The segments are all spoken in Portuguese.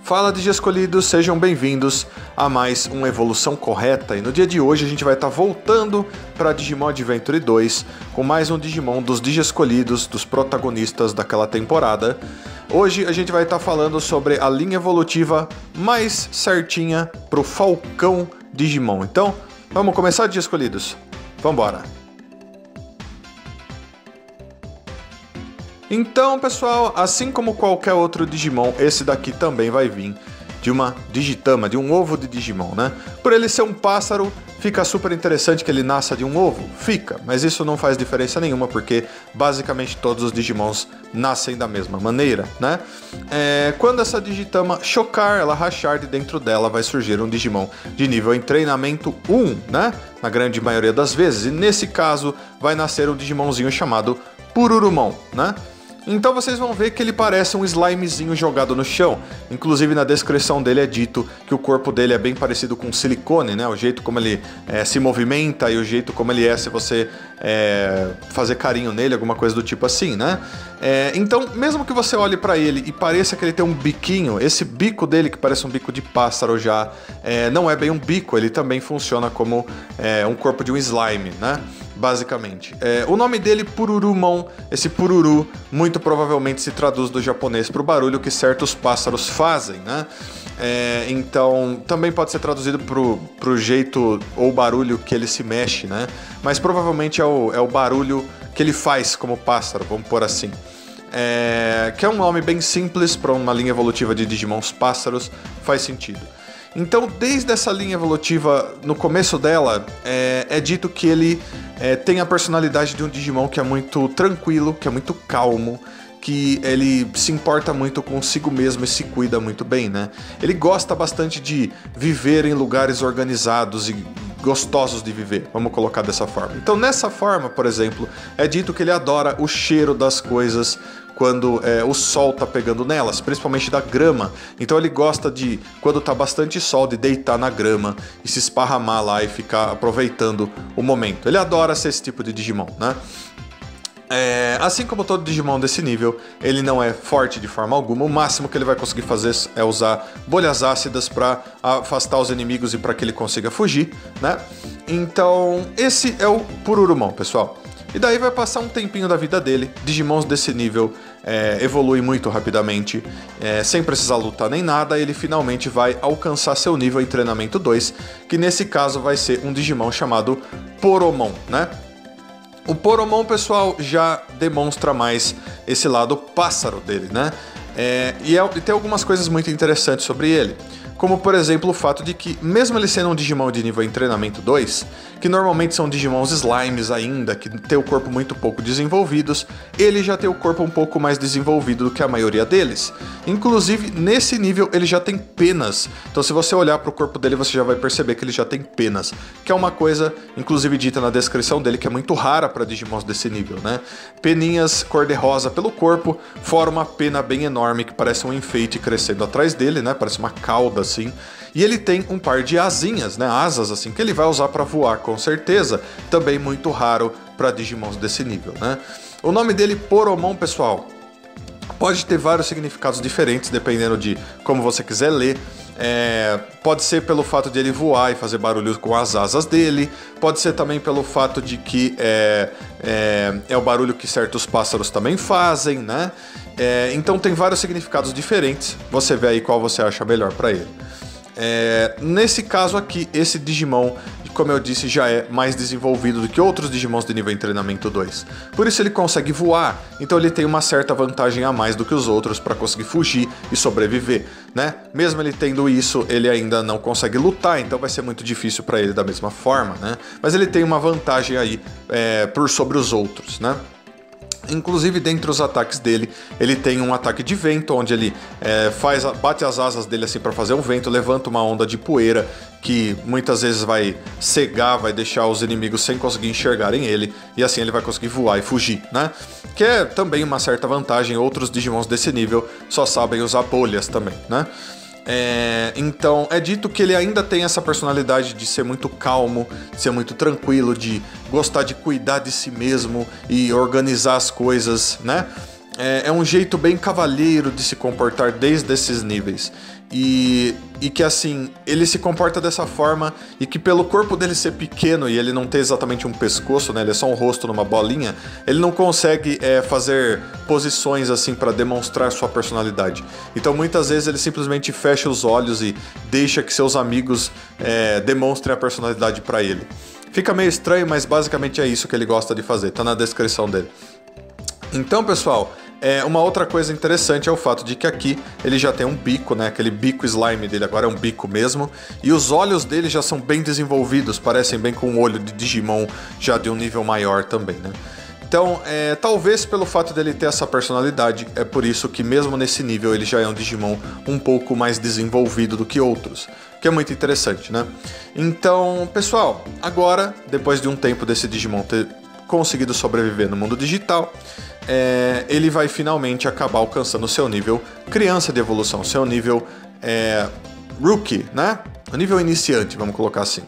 Fala Digi escolhidos, sejam bem-vindos a mais uma Evolução Correta. E no dia de hoje a gente vai estar voltando para Digimon Adventure 2 com mais um Digimon dos Digi escolhidos, dos protagonistas daquela temporada. Hoje a gente vai estar falando sobre a linha evolutiva mais certinha para o Falcão Digimon. Então, vamos começar, Digi escolhidos? Vambora! Então, pessoal, assim como qualquer outro Digimon, esse daqui também vai vir de uma Digitama, de um ovo de Digimon, né? Por ele ser um pássaro, fica super interessante que ele nasça de um ovo? Fica, mas isso não faz diferença nenhuma, porque basicamente todos os Digimons nascem da mesma maneira, né? Quando essa Digitama chocar, ela rachar, de dentro dela vai surgir um Digimon de nível em treinamento 1, né? Na grande maioria das vezes, e nesse caso vai nascer um Digimonzinho chamado Pururumon, né? Então vocês vão ver que ele parece um slimezinho jogado no chão. Inclusive na descrição dele é dito que o corpo dele é bem parecido com silicone, né? O jeito como ele se movimenta e o jeito como ele é se você fazer carinho nele, alguma coisa do tipo assim, né? Então, mesmo que você olhe pra ele e pareça que ele tem um biquinho, esse bico dele que parece um bico de pássaro já, não é bem um bico, ele também funciona como um corpo de um slime, né? Basicamente. O nome dele, Pururumon, esse pururu muito provavelmente se traduz do japonês para o barulho que certos pássaros fazem, né? Então, também pode ser traduzido pro jeito ou barulho que ele se mexe, né? Mas provavelmente é o barulho que ele faz como pássaro, vamos pôr assim. Que é um nome bem simples para uma linha evolutiva de Digimons pássaros, faz sentido. Então, desde essa linha evolutiva, no começo dela, é dito que ele tem a personalidade de um Digimon que é muito tranquilo, que é muito calmo, que ele se importa muito consigo mesmo e se cuida muito bem, né? Ele gosta bastante de viver em lugares organizados e gostosos de viver, vamos colocar dessa forma. Então, nessa forma, por exemplo, é dito que ele adora o cheiro das coisas quando o sol tá pegando nelas, principalmente da grama. Então ele gosta de, quando tá bastante sol, de deitar na grama e se esparramar lá e ficar aproveitando o momento. Ele adora ser esse tipo de Digimon, né? Assim como todo Digimon desse nível, ele não é forte de forma alguma. O máximo que ele vai conseguir fazer é usar bolhas ácidas para afastar os inimigos e para que ele consiga fugir, né? Então, esse é o Pururumon, pessoal. E daí vai passar um tempinho da vida dele. Digimons desse nível evoluem muito rapidamente, sem precisar lutar nem nada. Ele finalmente vai alcançar seu nível em treinamento 2, que nesse caso vai ser um Digimon chamado Poromon, né? O Poromon, pessoal, já demonstra mais esse lado pássaro dele, né? E tem algumas coisas muito interessantes sobre ele. Como, por exemplo, o fato de que, mesmo ele sendo um Digimon de nível em treinamento 2, que normalmente são Digimons slimes ainda, que tem o corpo muito pouco desenvolvidos, ele já tem o corpo um pouco mais desenvolvido do que a maioria deles. Inclusive, nesse nível, ele já tem penas. Então, se você olhar para o corpo dele, você já vai perceber que ele já tem penas. Que é uma coisa, inclusive, dita na descrição dele, que é muito rara para Digimons desse nível, né? Peninhas cor-de-rosa pelo corpo, fora uma pena bem enorme que parece um enfeite crescendo atrás dele, né? Parece uma cauda, assim. E ele tem um par de asinhas, né, asas assim, que ele vai usar para voar com certeza, também muito raro para Digimons desse nível, né? O nome dele, Poromon, pessoal, pode ter vários significados diferentes dependendo de como você quiser ler. Pode ser pelo fato de ele voar e fazer barulho com as asas dele, pode ser também pelo fato de que é o barulho que certos pássaros também fazem, né? Então tem vários significados diferentes, você vê aí qual você acha melhor para ele. Nesse caso aqui, esse Digimon, como eu disse, já é mais desenvolvido do que outros Digimons de nível em treinamento 2. Por isso ele consegue voar, então ele tem uma certa vantagem a mais do que os outros para conseguir fugir e sobreviver, né? Mesmo ele tendo isso, ele ainda não consegue lutar, então vai ser muito difícil para ele da mesma forma, né? Mas ele tem uma vantagem aí por sobre os outros, né? Inclusive, dentre os ataques dele, ele tem um ataque de vento, onde ele bate as asas dele assim para fazer um vento, levanta uma onda de poeira que muitas vezes vai cegar, vai deixar os inimigos sem conseguir enxergarem ele, e assim ele vai conseguir voar e fugir, né? Que é também uma certa vantagem, outros Digimons desse nível só sabem usar bolhas também, né? Então é dito que ele ainda tem essa personalidade de ser muito calmo, de ser muito tranquilo, de gostar de cuidar de si mesmo e organizar as coisas, né? é um jeito bem cavalheiro de se comportar desde esses níveis. E que assim, ele se comporta dessa forma e que pelo corpo dele ser pequeno e ele não ter exatamente um pescoço, né, ele é só um rosto numa bolinha, ele não consegue fazer posições assim para demonstrar sua personalidade. Então muitas vezes ele simplesmente fecha os olhos e deixa que seus amigos demonstrem a personalidade para ele. Fica meio estranho, mas basicamente é isso que ele gosta de fazer, tá na descrição dele. Então, pessoal, uma outra coisa interessante é o fato de que aqui ele já tem um bico, né? Aquele bico slime dele agora é um bico mesmo. E os olhos dele já são bem desenvolvidos, parecem bem com o olho de Digimon já de um nível maior também, né? Então, talvez pelo fato dele ter essa personalidade, é por isso que mesmo nesse nível ele já é um Digimon um pouco mais desenvolvido do que outros. Que é muito interessante, né? Então, pessoal, agora, depois de um tempo desse Digimon ter conseguido sobreviver no mundo digital, ele vai finalmente acabar alcançando o seu nível criança de evolução, seu nível rookie, né? O nível iniciante, vamos colocar assim.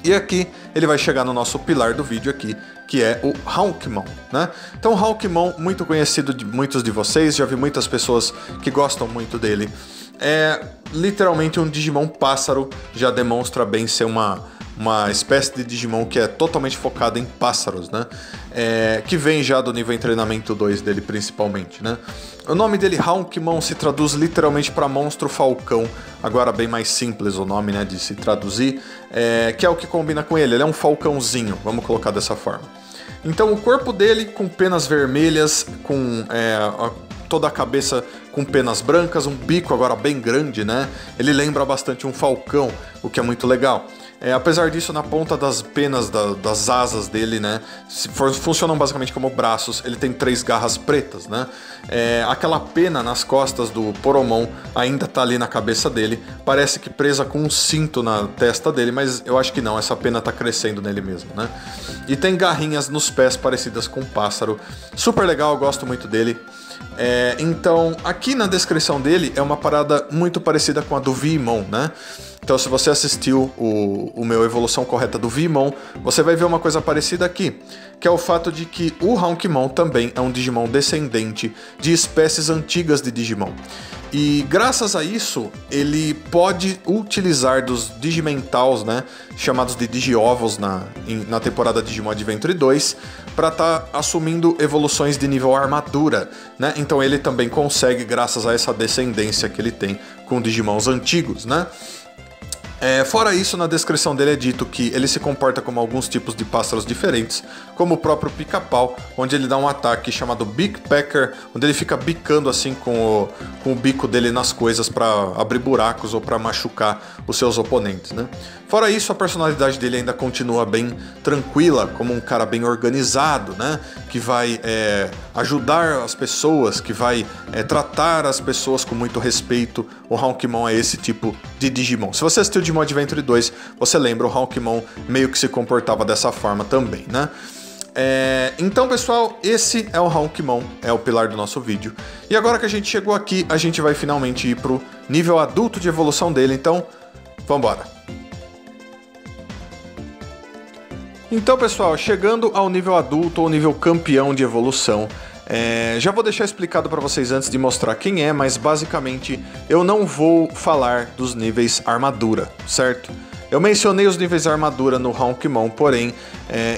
E aqui ele vai chegar no nosso pilar do vídeo aqui, que é o Hawkmon, né? Então o Hawkmon, muito conhecido de muitos de vocês, já vi muitas pessoas que gostam muito dele. É literalmente um Digimon pássaro, já demonstra bem ser uma espécie de Digimon que é totalmente focada em pássaros, né? Que vem já do nível treinamento 2 dele principalmente, né? O nome dele, Hawkmon, se traduz literalmente para monstro falcão, agora bem mais simples o nome, né, de se traduzir, que é o que combina com ele. Ele é um falcãozinho, vamos colocar dessa forma. Então o corpo dele com penas vermelhas, com toda a cabeça com penas brancas, um bico agora bem grande, né? Ele lembra bastante um falcão, o que é muito legal. Apesar disso, na ponta das penas das asas dele, né, funcionam basicamente como braços. Ele tem 3 garras pretas, né? Aquela pena nas costas do Poromon ainda tá ali na cabeça dele. Parece que presa com um cinto na testa dele, mas eu acho que não, essa pena tá crescendo nele mesmo, né? E tem garrinhas nos pés parecidas com um pássaro. Super legal, eu gosto muito dele. Então, aqui na descrição dele é uma parada muito parecida com a do Vimon, né? Então, se você assistiu o meu Evolução Correta do Vimon, você vai ver uma coisa parecida aqui, que é o fato de que o Hawkmon também é um Digimon descendente de espécies antigas de Digimon. E graças a isso, ele pode utilizar dos Digimentals, né, chamados de Digiovos na temporada Digimon Adventure 2, para estar assumindo evoluções de nível armadura, né? Então ele também consegue, graças a essa descendência que ele tem com Digimons antigos, né? Fora isso, na descrição dele é dito que ele se comporta como alguns tipos de pássaros diferentes, como o próprio pica-pau, onde ele dá um ataque chamado Beak Pecker, onde ele fica bicando assim com o bico dele nas coisas para abrir buracos ou para machucar os seus oponentes, né? Fora isso, a personalidade dele ainda continua bem tranquila, como um cara bem organizado, né? Que vai ajudar as pessoas, que vai tratar as pessoas com muito respeito. O Hawkmon é esse tipo de Digimon. Se você assistiu Digimon Adventure 2, você lembra, o Hawkmon meio que se comportava dessa forma também, né? Então, pessoal, esse é o Hawkmon, é o pilar do nosso vídeo. E agora que a gente chegou aqui, a gente vai finalmente ir pro nível adulto de evolução dele, então, vambora! Então, pessoal, chegando ao nível adulto ou nível campeão de evolução, já vou deixar explicado para vocês antes de mostrar quem é, mas basicamente eu não vou falar dos níveis armadura, certo? Eu mencionei os níveis armadura no Hawkmon, porém,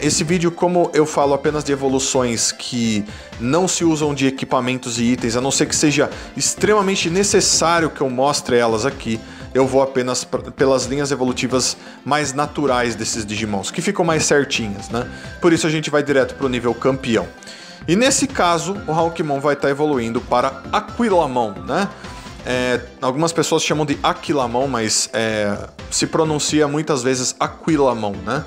esse vídeo, como eu falo apenas de evoluções que não se usam de equipamentos e itens, a não ser que seja extremamente necessário que eu mostre elas aqui, eu vou apenas pelas linhas evolutivas mais naturais desses Digimons, que ficam mais certinhas, né? Por isso a gente vai direto para o nível campeão. E nesse caso, o Hawkmon vai estar evoluindo para Aquilamon, né? Algumas pessoas chamam de Aquilamon, mas se pronuncia muitas vezes Aquilamon, né?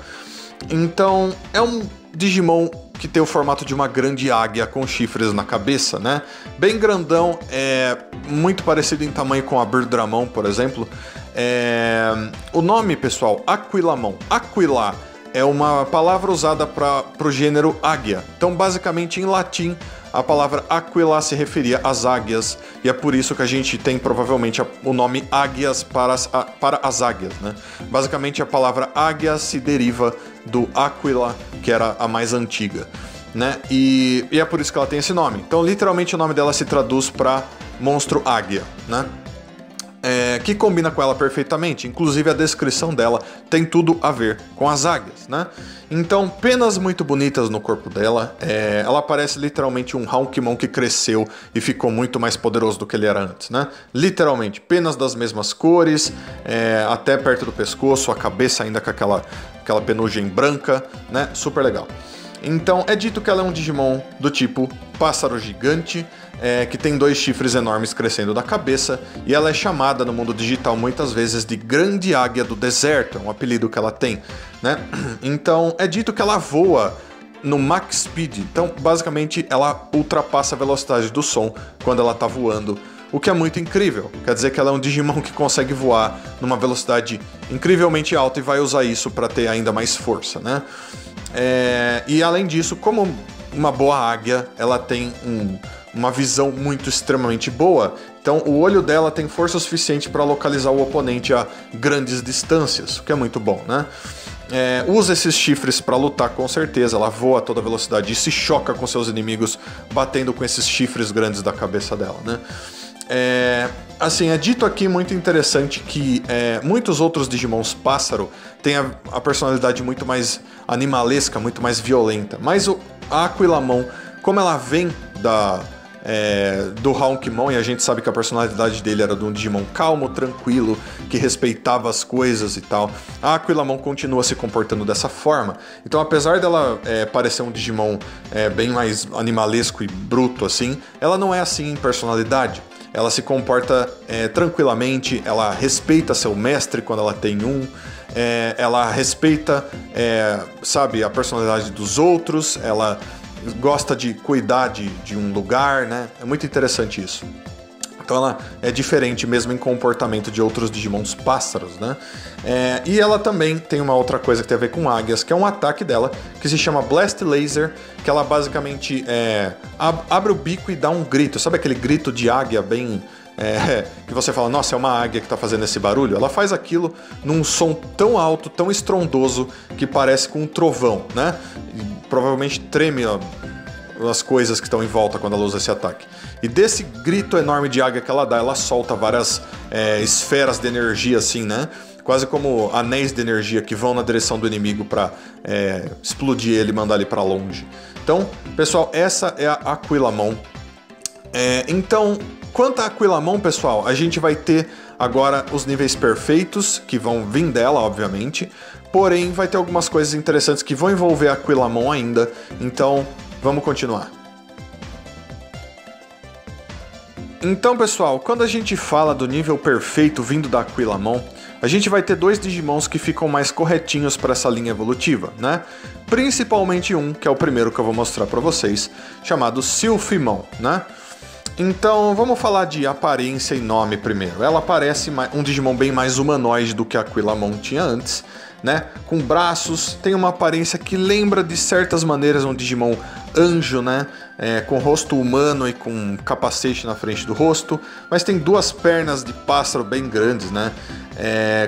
Então, é um Digimon que tem o formato de uma grande águia com chifres na cabeça, né? Bem grandão, muito parecido em tamanho com a Birdramon, por exemplo. O nome, pessoal, Aquilamon. Aquila é uma palavra usada para o gênero águia. Então, basicamente, em latim, a palavra Aquila se referia às águias, e é por isso que a gente tem provavelmente o nome águias para as águias, né? Basicamente, a palavra águia se deriva do Aquila, que era a mais antiga. né? E é por isso que ela tem esse nome. Então, literalmente, o nome dela se traduz para monstro águia, né? Que combina com ela perfeitamente. Inclusive, a descrição dela tem tudo a ver com as águias, né? Então, penas muito bonitas no corpo dela. Ela parece literalmente um Hawkmon que cresceu e ficou muito mais poderoso do que ele era antes, né? Literalmente, penas das mesmas cores, até perto do pescoço, a cabeça ainda com aquela penugem branca, né? Super legal. Então, é dito que ela é um Digimon do tipo pássaro gigante, que tem 2 chifres enormes crescendo da cabeça, e ela é chamada no mundo digital muitas vezes de Grande Águia do Deserto, é um apelido que ela tem, né? Então, é dito que ela voa no Max Speed, então basicamente ela ultrapassa a velocidade do som quando ela tá voando, o que é muito incrível. Quer dizer que ela é um Digimon que consegue voar numa velocidade incrivelmente alta e vai usar isso para ter ainda mais força, né? E além disso, como uma boa águia, ela tem uma visão muito extremamente boa. Então o olho dela tem força suficiente para localizar o oponente a grandes distâncias, o que é muito bom, né? Usa esses chifres para lutar com certeza. Ela voa a toda velocidade e se choca com seus inimigos batendo com esses chifres grandes da cabeça dela, né? Assim, é dito aqui muito interessante que muitos outros Digimons pássaro têm a personalidade muito mais animalesca, muito mais violenta. Mas a Aquilamon, como ela vem do Hawkmon, e a gente sabe que a personalidade dele era de um Digimon calmo, tranquilo, que respeitava as coisas e tal, a Aquilamon continua se comportando dessa forma. Então, apesar dela parecer um Digimon bem mais animalesco e bruto assim, ela não é assim em personalidade. Ela se comporta tranquilamente, ela respeita seu mestre quando ela tem um, ela respeita, sabe, a personalidade dos outros, ela gosta de cuidar de um lugar, né? É muito interessante isso. Então ela é diferente mesmo em comportamento de outros Digimons pássaros, né? E ela também tem uma outra coisa que tem a ver com águias, que é um ataque dela, que se chama Blast Laser, que ela basicamente abre o bico e dá um grito. Sabe aquele grito de águia bem... que você fala, nossa, é uma águia que tá fazendo esse barulho? Ela faz aquilo num som tão alto, tão estrondoso, que parece com um trovão, né? E provavelmente treme as coisas que estão em volta quando ela usa esse ataque. E desse grito enorme de águia que ela dá, ela solta várias esferas de energia, assim, né? Quase como anéis de energia que vão na direção do inimigo para explodir ele e mandar ele para longe. Então, pessoal, essa é a Aquilamon. Então, quanto à Aquilamon, pessoal, a gente vai ter agora os níveis perfeitos, que vão vir dela, obviamente. Porém, vai ter algumas coisas interessantes que vão envolver a Aquilamon ainda. Então, vamos continuar. Então, pessoal, quando a gente fala do nível perfeito vindo da Aquilamon, a gente vai ter 2 Digimons que ficam mais corretinhos para essa linha evolutiva, né? Principalmente um, que é o primeiro que eu vou mostrar para vocês, chamado Silphimon, né? Então, vamos falar de aparência e nome primeiro. Ela parece um Digimon bem mais humanoide do que a Aquilamon tinha antes, né? Com braços, tem uma aparência que lembra de certas maneiras um Digimon anjo, né? Com rosto humano e com capacete na frente do rosto, mas tem 2 pernas de pássaro bem grandes, né?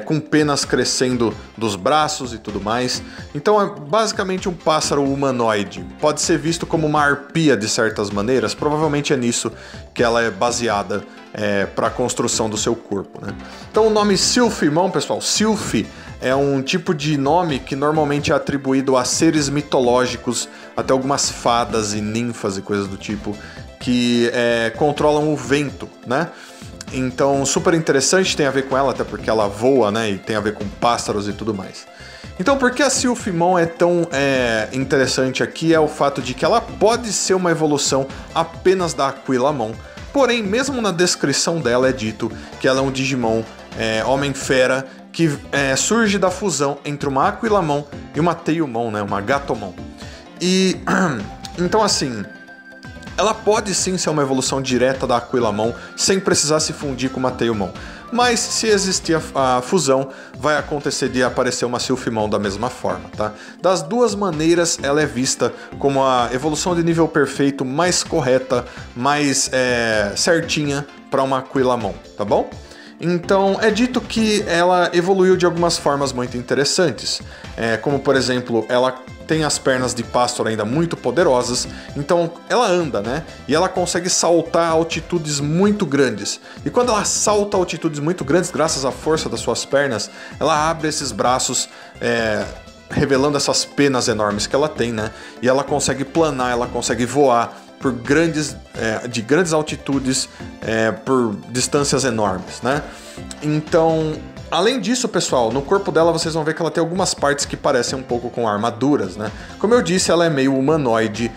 Com penas crescendo dos braços e tudo mais. Então é basicamente um pássaro humanoide. Pode ser visto como uma arpia de certas maneiras, provavelmente é nisso que ela é baseada para a construção do seu corpo, né? Então o nome Silphimon, pessoal, Sylph é um tipo de nome que normalmente é atribuído a seres mitológicos, até algumas fadas e ninfas e coisas do tipo, que controlam o vento, né? Então, super interessante, tem a ver com ela, até porque ela voa, né? E tem a ver com pássaros e tudo mais. Então, por que a Silphimon é tão interessante aqui é o fato de que ela pode ser uma evolução apenas da Aquilamon. Porém, mesmo na descrição dela é dito que ela é um Digimon Homem-Fera que surge da fusão entre uma Aquilamon e uma Tailmon, né? Uma Gatomon. E, então assim... ela pode sim ser uma evolução direta da Aquilamon, sem precisar se fundir com uma Tailmon. Mas se existir a fusão, vai acontecer de aparecer uma Silphimon da mesma forma, tá? Das 2 maneiras, ela é vista como a evolução de nível perfeito mais correta, mais certinha para uma Aquilamon, tá bom? Então é dito que ela evoluiu de algumas formas muito interessantes, como por exemplo, ela tem as pernas de pássaro ainda muito poderosas, então ela anda, né? E ela consegue saltar a altitudes muito grandes. E quando ela salta a altitudes muito grandes, graças à força das suas pernas, ela abre esses braços, revelando essas penas enormes que ela tem, né? E ela consegue planar, ela consegue voar por de grandes altitudes, por distâncias enormes, né? Então, além disso, pessoal, no corpo dela vocês vão ver que ela tem algumas partes que parecem um pouco com armaduras, né? Como eu disse, ela é meio humanoide,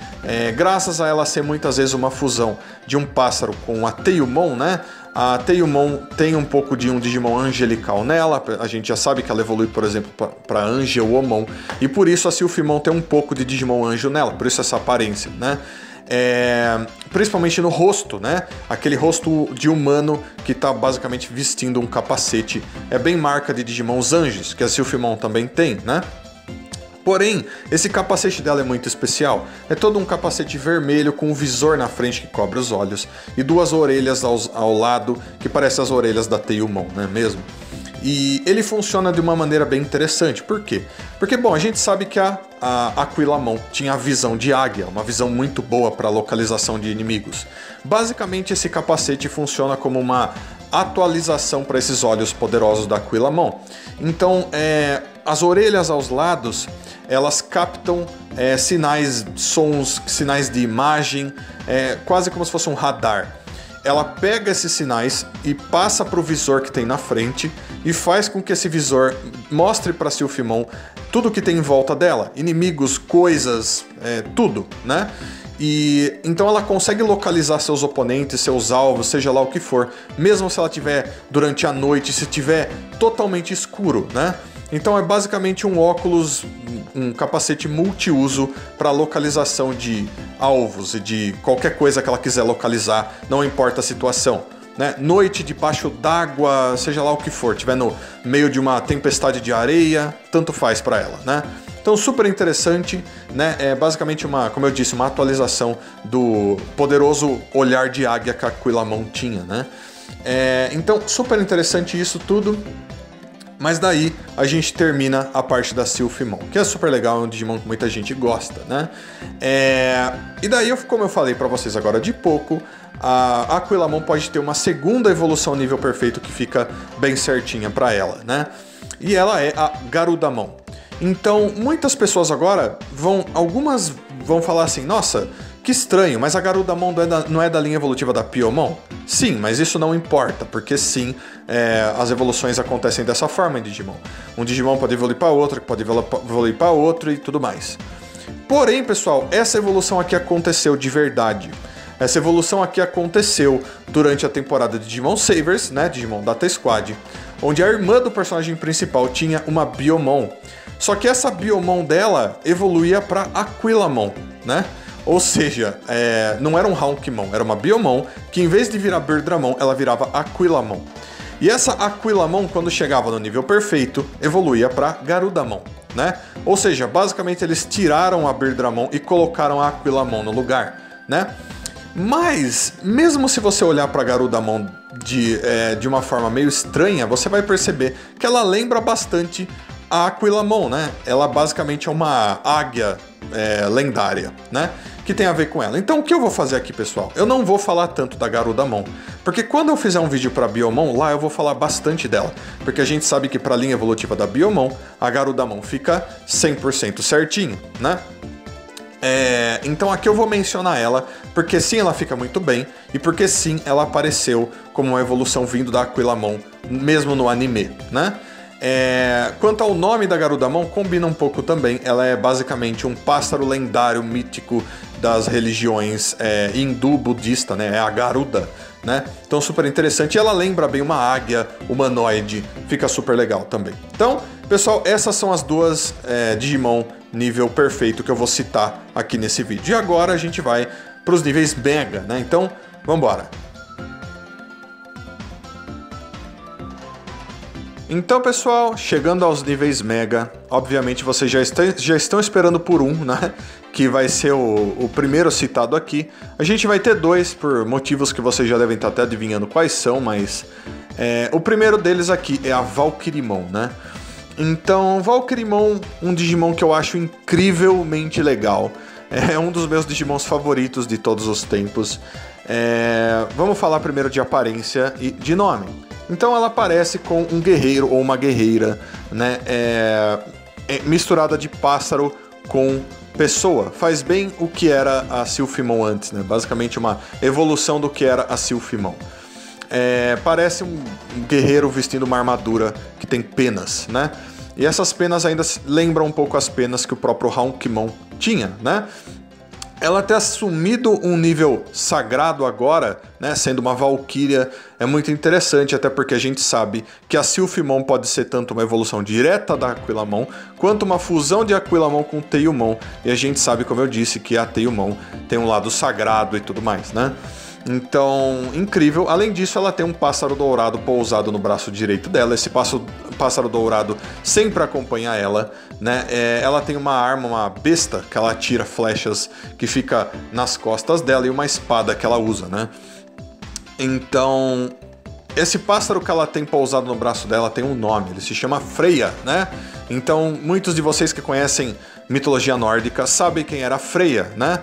graças a ela ser muitas vezes uma fusão de um pássaro com a Teiyumon, né? A Teiyumon tem um pouco de um Digimon angelical nela, a gente já sabe que ela evolui, por exemplo, para Angelomon, e por isso a Silphimon tem um pouco de Digimon anjo nela, por isso essa aparência, né? Principalmente no rosto, né? Aquele rosto de humano que tá basicamente vestindo um capacete. É bem marca de Digimons anjos, que a Silphimon também tem, né? Porém, esse capacete dela é muito especial. É todo um capacete vermelho com um visor na frente que cobre os olhos e duas orelhas ao lado que parecem as orelhas da Teiyumon, não é mesmo? E ele funciona de uma maneira bem interessante. Por quê? Porque, bom, a gente sabe que a Aquilamon tinha a visão de águia, uma visão muito boa para localização de inimigos. Basicamente, esse capacete funciona como uma atualização para esses olhos poderosos da Aquilamon. Então, as orelhas aos lados, elas captam sinais, sons, sinais de imagem, quase como se fosse um radar. Ela pega esses sinais e passa para o visor que tem na frente e faz com que esse visor mostre para a Silphimon tudo que tem em volta dela, inimigos, coisas, tudo, né? E então ela consegue localizar seus oponentes, seus alvos, seja lá o que for, mesmo se ela estiver durante a noite, se estiver totalmente escuro, né? Então é basicamente um óculos, um capacete multiuso para localização de alvos e de qualquer coisa que ela quiser localizar, não importa a situação, né? Noite debaixo d'água, seja lá o que for, estiver no meio de uma tempestade de areia, tanto faz para ela, né? Então super interessante, né? É basicamente como eu disse, uma atualização do poderoso olhar de águia que a Aquilamon tinha, né? Então super interessante isso tudo. Mas daí a gente termina a parte da Silphimon, que é super legal, é um Digimon que muita gente gosta, né? E daí, como eu falei pra vocês agora de pouco, a Aquilamon pode ter uma segunda evolução nível perfeito que fica bem certinha pra ela, né? E ela é a Garudamon. Então, muitas pessoas agora algumas vão falar assim, nossa, que estranho, mas a Garudamon não é da linha evolutiva da Piyomon? Sim, mas isso não importa, porque sim, as evoluções acontecem dessa forma em Digimon. Um Digimon pode evoluir para outro, que pode evoluir para outro e tudo mais. Porém, pessoal, essa evolução aqui aconteceu de verdade. Essa evolução aqui aconteceu durante a temporada de Digimon Savers, né, Digimon Data Squad, onde a irmã do personagem principal tinha uma Biyomon. Só que essa Biyomon dela evoluía para Aquilamon, né? Ou seja, não era um Hawkmon, era uma Biyomon, que em vez de virar Birdramon, ela virava Aquilamon. E essa Aquilamon, quando chegava no nível perfeito, evoluía para Garudamon, né? Ou seja, basicamente eles tiraram a Birdramon e colocaram a Aquilamon no lugar, né? Mas, mesmo se você olhar para Garudamon de uma forma meio estranha, você vai perceber que ela lembra bastante a Aquilamon, né? Ela basicamente é uma águia lendária, né? Que tem a ver com ela. Então o que eu vou fazer aqui, pessoal? Eu não vou falar tanto da Garudamon, porque quando eu fizer um vídeo para Biyomon, lá eu vou falar bastante dela, porque a gente sabe que para a linha evolutiva da Biyomon, a Garudamon fica 100% certinho, né? Então aqui eu vou mencionar ela, porque sim, ela fica muito bem, e porque sim, ela apareceu como uma evolução vindo da Aquilamon, mesmo no anime, né? Quanto ao nome da Garudamon, combina um pouco também. Ela é basicamente um pássaro lendário mítico das religiões hindu-budista, né? É a Garuda, né? Então super interessante. E ela lembra bem uma águia humanoide, fica super legal também. Então, pessoal, essas são as duas Digimon nível perfeito que eu vou citar aqui nesse vídeo. E agora a gente vai para os níveis Mega, né? Então, vamos embora. Então, pessoal, chegando aos níveis Mega, obviamente vocês já estão esperando por um, né? Que vai ser o primeiro citado aqui. A gente vai ter dois, por motivos que vocês já devem estar até adivinhando quais são, mas O primeiro deles aqui é a Valkyrimon, né? Então, Valkyrimon, um Digimon que eu acho incrivelmente legal. É um dos meus Digimons favoritos de todos os tempos. Vamos falar primeiro de aparência e de nome. Então ela aparece com um guerreiro ou uma guerreira, né? Misturada de pássaro com pessoa. Faz bem o que era a Silphimon antes, né? Basicamente uma evolução do que era a Silphimon. Parece um guerreiro vestindo uma armadura que tem penas, né? E essas penas ainda lembram um pouco as penas que o próprio Hounkimon tinha, né? Ela ter assumido um nível sagrado agora, né, sendo uma Valkyria, é muito interessante, até porque a gente sabe que a Silphimon pode ser tanto uma evolução direta da Aquilamon, quanto uma fusão de Aquilamon com Teiyumon, e a gente sabe, como eu disse, que a Teiyumon tem um lado sagrado e tudo mais, né? Então, incrível. Além disso, ela tem um pássaro dourado pousado no braço direito dela. Esse pássaro dourado sempre acompanha ela, né? Ela tem uma arma, uma besta, que ela atira flechas que fica nas costas dela e uma espada que ela usa, né? Então, esse pássaro que ela tem pousado no braço dela tem um nome, ele se chama Freya, né? Então, muitos de vocês que conhecem mitologia nórdica sabem quem era Freya, né?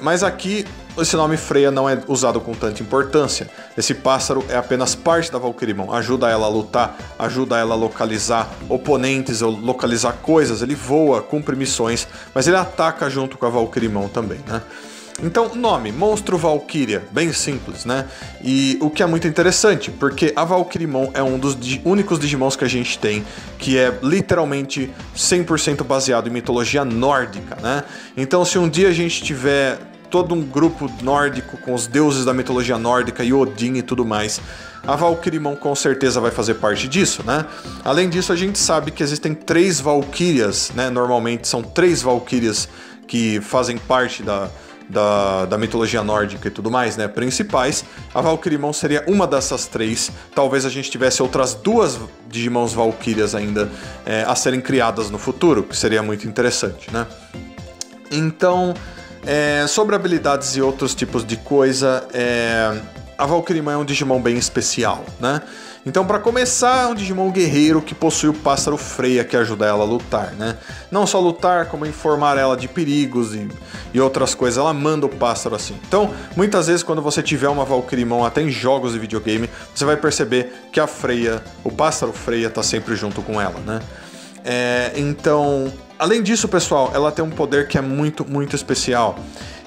Mas aqui esse nome Freya não é usado com tanta importância. Esse pássaro é apenas parte da Valkyrimon, ajuda ela a lutar, ajuda ela a localizar oponentes ou localizar coisas, ele voa, cumpre missões, mas ele ataca junto com a Valkyrimon também, né? Então, nome, Monstro Valkyria, bem simples, né? E o que é muito interessante, porque a Valkyrimon é um dos únicos Digimons que a gente tem que é literalmente 100% baseado em mitologia nórdica, né? Então, se um dia a gente tiver todo um grupo nórdico com os deuses da mitologia nórdica e Odin e tudo mais, a Valkyrimon com certeza vai fazer parte disso, né? Além disso, a gente sabe que existem 3 Valkyrias, né? Normalmente são 3 Valkyrias que fazem parte da mitologia nórdica e tudo mais, né? Principais. A Valkyrimon seria uma dessas 3. Talvez a gente tivesse outras 2 Digimons Valkyrias ainda a serem criadas no futuro, que seria muito interessante, né? Então, sobre habilidades e outros tipos de coisa, a Valkyrimon é um Digimon bem especial, né? Então, para começar, é um Digimon guerreiro que possui o pássaro Freya, que ajuda ela a lutar, né? Não só lutar, como informar ela de perigos e outras coisas. Ela manda o pássaro assim. Então, muitas vezes, quando você tiver uma Valkyrimon, até em jogos de videogame, você vai perceber que a Freya, o pássaro Freya, tá sempre junto com ela, né? Então, além disso, pessoal, ela tem um poder que é muito, muito especial,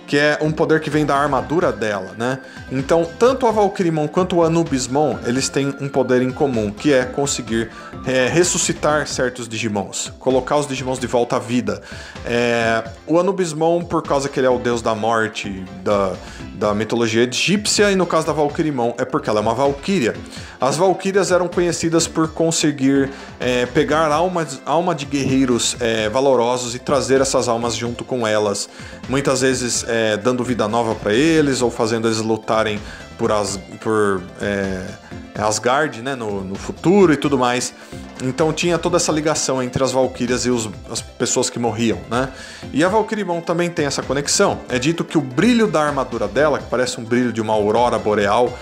que é um poder que vem da armadura dela, né? Então, tanto a Valkyrimon quanto o Anubismon, eles têm um poder em comum, que é conseguir ressuscitar certos Digimons, colocar os Digimons de volta à vida. O Anubismon, por causa que ele é o deus da morte, da mitologia egípcia, e no caso da Valkyrimon é porque ela é uma Valkyria. As Valkyrias eram conhecidas por conseguir pegar alma de guerreiros valorosos e trazer essas almas junto com elas, muitas vezes dando vida nova para eles ou fazendo eles lutarem por Asgard, né, no futuro e tudo mais. Então tinha toda essa ligação entre as Valkyrias e as pessoas que morriam, né? E a Valkyrimon também tem essa conexão. É dito que o brilho da armadura dela, que parece um brilho de uma aurora boreal,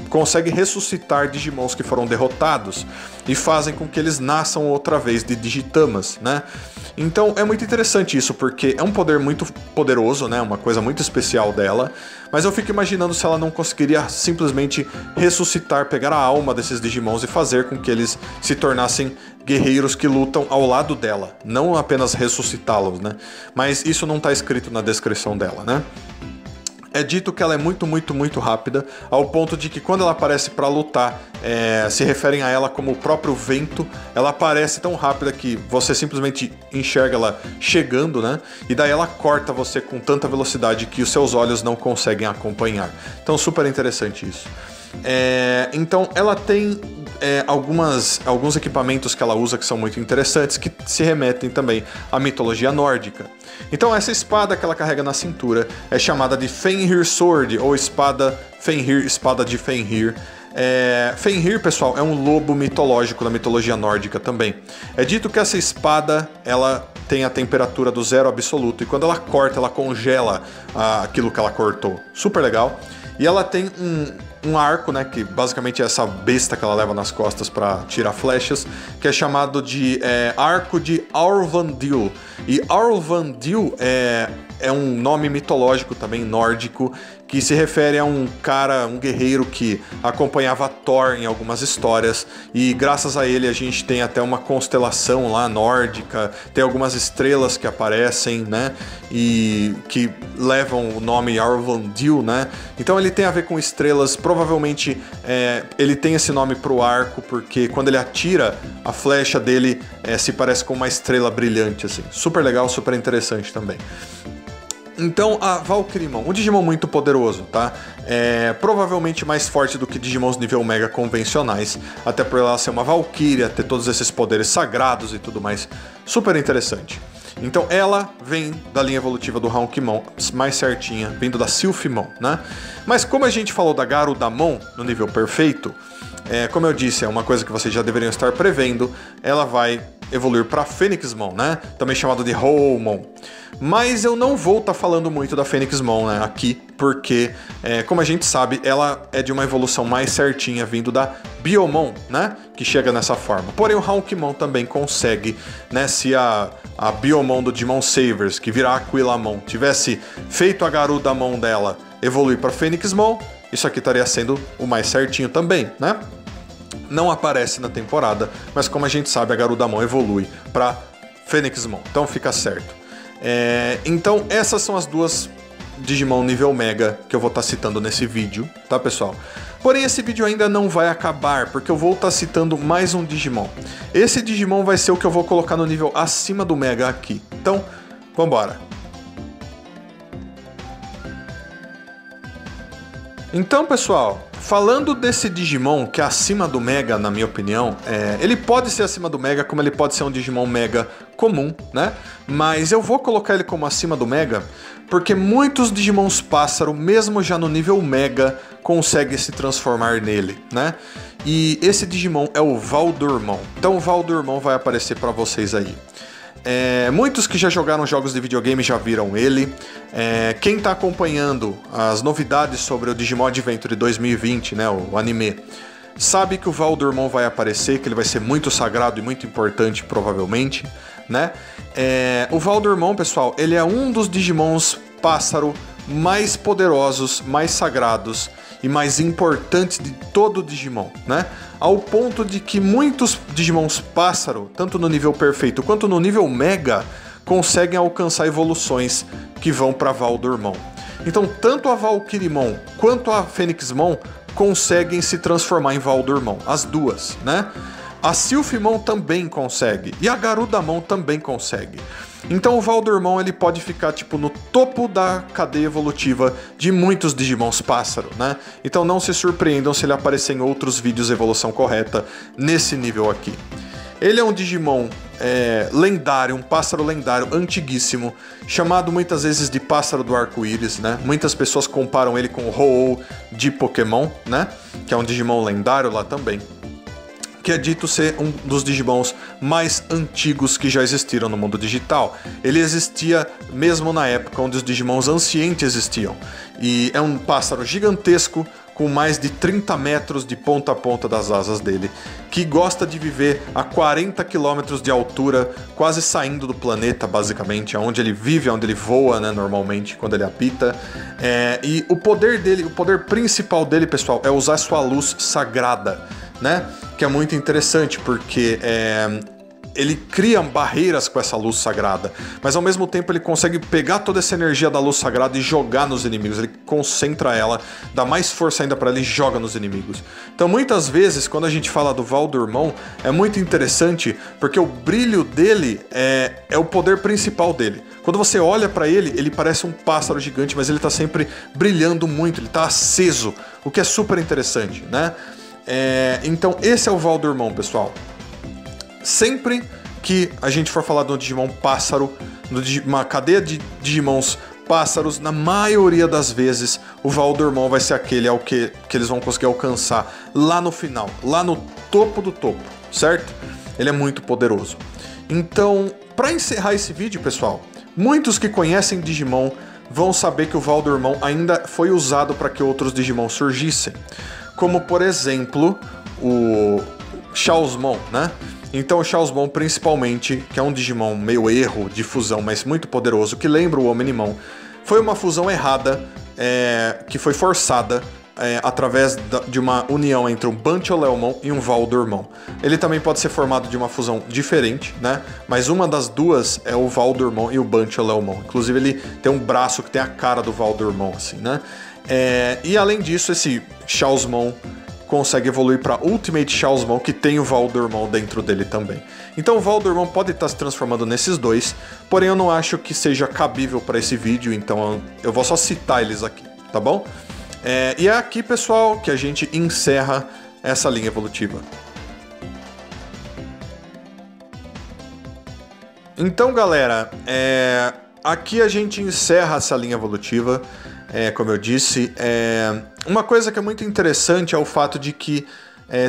consegue ressuscitar Digimons que foram derrotados e fazem com que eles nasçam outra vez de Digitamas, né? Então é muito interessante isso, porque é um poder muito poderoso, né? Uma coisa muito especial dela, mas eu fico imaginando se ela não conseguiria simplesmente ressuscitar, pegar a alma desses Digimons e fazer com que eles se tornassem guerreiros que lutam ao lado dela, não apenas ressuscitá-los, né? Mas isso não está escrito na descrição dela, né? É dito que ela é muito, muito, muito rápida, ao ponto de que quando ela aparece para lutar, se referem a ela como o próprio vento. Ela aparece tão rápida que você simplesmente enxerga ela chegando, né? E daí ela corta você com tanta velocidade que os seus olhos não conseguem acompanhar. Então, super interessante isso. Então, ela tem alguns equipamentos que ela usa que são muito interessantes, que se remetem também à mitologia nórdica. Então, essa espada que ela carrega na cintura é chamada de Fenrir Sword, ou espada Fenrir, espada de Fenrir. Fenrir, pessoal, é um lobo mitológico da mitologia nórdica também. É dito que essa espada, ela tem a temperatura do 0 absoluto, e quando ela corta, ela congela aquilo que ela cortou. Super legal. E ela tem um arco, né, que basicamente é essa besta que ela leva nas costas para tirar flechas, que é chamado de Arco de Aurvandil. E Aurvandil é um nome mitológico também, nórdico, que se refere a um cara, um guerreiro que acompanhava Thor em algumas histórias, e graças a ele a gente tem até uma constelação lá nórdica, tem algumas estrelas que aparecem, né, e que levam o nome Aurvandil, né, então ele tem a ver com estrelas, provavelmente ele tem esse nome pro arco, porque quando ele atira, a flecha dele se parece com uma estrela brilhante, assim, super legal, super interessante também. Então, a Valkyrimon, um Digimon muito poderoso, tá? Provavelmente mais forte do que Digimons nível Mega convencionais, até por ela ser uma Valkyria, ter todos esses poderes sagrados e tudo mais. Super interessante. Então, ela vem da linha evolutiva do Hawkmon, mais certinha, vindo da Sylphimon, né? Mas como a gente falou da Garudamon no nível perfeito, como eu disse, é uma coisa que vocês já deveriam estar prevendo, ela vai evoluir para Phoenixmon, né? Também chamado de Houmon. Mas eu não vou estar falando muito da Phoenixmon, né, aqui, porque, como a gente sabe, ela é de uma evolução mais certinha, vindo da Biomon, né? Que chega nessa forma. Porém, o Hawkmon também consegue, né? Se a Biomon do Digimon Savers, que vira Aquilamon, tivesse feito a Garudamon dela evoluir para Phoenixmon, isso aqui estaria sendo o mais certinho também, né? Não aparece na temporada, mas como a gente sabe, a Garudamon evolui para Phoenixmon, então fica certo. Então essas são as duas Digimon nível Mega que eu vou estar citando nesse vídeo, tá, pessoal? Porém, esse vídeo ainda não vai acabar, porque eu vou estar citando mais um Digimon. Esse Digimon vai ser o que eu vou colocar no nível acima do Mega aqui. Então, vambora! Então, pessoal, falando desse Digimon que é acima do Mega, na minha opinião, ele pode ser acima do Mega, como ele pode ser um Digimon Mega comum, né? Mas eu vou colocar ele como acima do Mega, porque muitos Digimons pássaro, mesmo já no nível Mega, conseguem se transformar nele, né? E esse Digimon é o Valdurmon. Então o Valdurmon vai aparecer para vocês aí. Muitos que já jogaram jogos de videogame já viram ele. Quem está acompanhando as novidades sobre o Digimon Adventure 2020, né, o anime, sabe que o Valdurmon vai aparecer, que ele vai ser muito sagrado e muito importante, provavelmente, né? O Valdurmon, pessoal, ele é um dos Digimons pássaro mais poderosos, mais sagrados e mais importantes de todo o Digimon, né? Ao ponto de que muitos Digimons pássaro, tanto no nível perfeito quanto no nível Mega, conseguem alcançar evoluções que vão para Valdurmon. Então, tanto a Valkyrimon quanto a Phoenixmon conseguem se transformar em Valdurmon, as duas, né? A Sylphimon também consegue, e a Garudamon também consegue. Então o Valdurmon ele pode ficar tipo no topo da cadeia evolutiva de muitos Digimons pássaro, né? Então não se surpreendam se ele aparecer em outros vídeos de evolução correta nesse nível aqui. Ele é um Digimon lendário, um pássaro lendário antiguíssimo, chamado muitas vezes de pássaro do arco-íris, né? Muitas pessoas comparam ele com o Ho-Oh de Pokémon, né? Que é um Digimon lendário lá também, que é dito ser um dos Digimons mais antigos que já existiram no mundo digital. Ele existia mesmo na época onde os Digimons ancientes existiam. E é um pássaro gigantesco, com mais de 30 metros de ponta a ponta das asas dele, que gosta de viver a 40 km de altura, quase saindo do planeta, basicamente, onde ele vive, onde ele voa, né, normalmente, quando ele apita. E o poder dele, o poder principal dele, pessoal, é usar sua luz sagrada, né? Que é muito interessante, porque ele cria barreiras com essa luz sagrada, mas ao mesmo tempo ele consegue pegar toda essa energia da luz sagrada e jogar nos inimigos. Ele concentra ela, dá mais força ainda para ele e joga nos inimigos. Então muitas vezes quando a gente fala do Valdurmon é muito interessante, porque o brilho dele é o poder principal dele. Quando você olha para ele, ele parece um pássaro gigante, mas ele está sempre brilhando muito, ele está aceso, o que é super interessante, né? Então esse é o Valdurmon, pessoal. Sempre que a gente for falar de um Digimon pássaro, uma cadeia de Digimons pássaros, na maioria das vezes o Valdurmon vai ser aquele ao que eles vão conseguir alcançar lá no final, lá no topo do topo, certo? Ele é muito poderoso. Então, para encerrar esse vídeo, pessoal, muitos que conhecem Digimon vão saber que o Valdormon ainda foi usado para que outros Digimon surgissem. Como, por exemplo, o Chaosmon, né? Então o Chaosmon, principalmente, que é um Digimon meio erro de fusão, mas muito poderoso, que lembra o Omnimon, foi uma fusão errada, que foi forçada através de uma união entre um Bancholeomon e um Valdormon. Ele também pode ser formado de uma fusão diferente, né? Mas uma das duas é o Valdormon e o Bancholeomon. Inclusive ele tem um braço que tem a cara do Valdormon, assim, né? E além disso, esse Chaosmon consegue evoluir para Ultimate Chaosmon, que tem o Valdormon dentro dele também. Então o Valdormon pode estar se transformando nesses dois, porém eu não acho que seja cabível para esse vídeo, então eu vou só citar eles aqui, tá bom? E é aqui, pessoal, que a gente encerra essa linha evolutiva. Então, galera, aqui a gente encerra essa linha evolutiva. Como eu disse, uma coisa que é muito interessante é o fato de que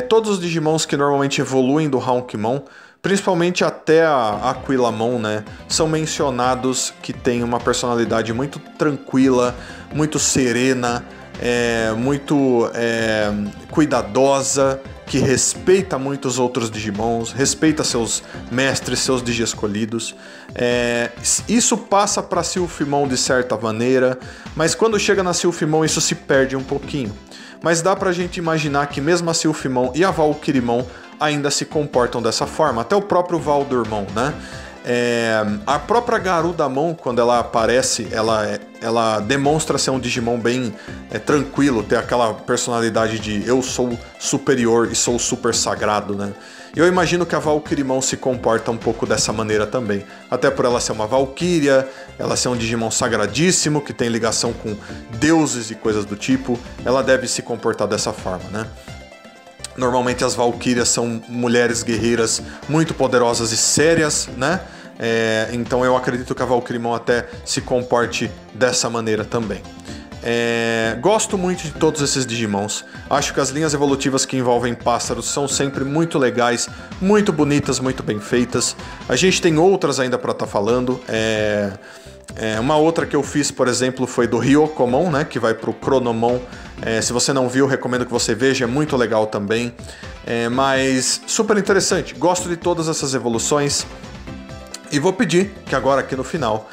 todos os Digimons que normalmente evoluem do Hounkmon, principalmente até a Aquilamon, né, são mencionados que tem uma personalidade muito tranquila, muito serena, muito cuidadosa, que respeita muito os outros Digimons, respeita seus mestres, seus Digi escolhidos. Isso passa para Silphimon de certa maneira, mas quando chega na Silphimon isso se perde um pouquinho. Mas dá pra gente imaginar que mesmo a Silphimon e a Valkyrimon ainda se comportam dessa forma, até o próprio Valdormon, né? A própria Garudamon, quando ela aparece, ela demonstra ser um Digimon bem tranquilo, ter aquela personalidade de eu sou superior e sou super sagrado, né? Eu imagino que a Valkyrimon se comporta um pouco dessa maneira também, até por ela ser uma Valkyria, ela ser um Digimon sagradíssimo, que tem ligação com deuses e coisas do tipo, ela deve se comportar dessa forma, né? Normalmente as Valkyrias são mulheres guerreiras muito poderosas e sérias, né? Então eu acredito que a Valkyrimon até se comporte dessa maneira também. Gosto muito de todos esses Digimons. Acho que as linhas evolutivas que envolvem pássaros são sempre muito legais, muito bonitas, muito bem feitas. A gente tem outras ainda para estar falando. Uma outra que eu fiz, por exemplo, foi do Ryokomon, né, que vai pro Chronomon. Se você não viu, recomendo que você veja, é muito legal também. Mas super interessante, gosto de todas essas evoluções. E vou pedir que agora aqui no final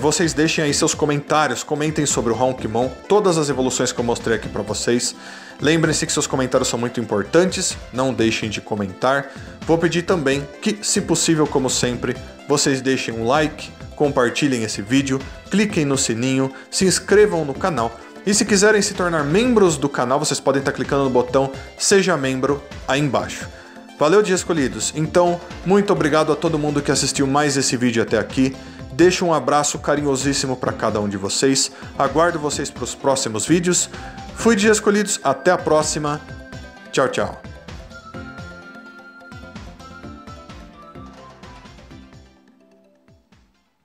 vocês deixem aí seus comentários, comentem sobre o Hounkmon, todas as evoluções que eu mostrei aqui para vocês. Lembrem-se que seus comentários são muito importantes, não deixem de comentar. Vou pedir também que, se possível, como sempre, vocês deixem um like, compartilhem esse vídeo, cliquem no sininho, se inscrevam no canal. E se quiserem se tornar membros do canal, vocês podem estar clicando no botão Seja Membro aí embaixo. Valeu, Digi Escolhidos! Então, muito obrigado a todo mundo que assistiu mais esse vídeo até aqui. Deixo um abraço carinhosíssimo para cada um de vocês. Aguardo vocês para os próximos vídeos. Fui, Digi Escolhidos. Até a próxima. Tchau, tchau.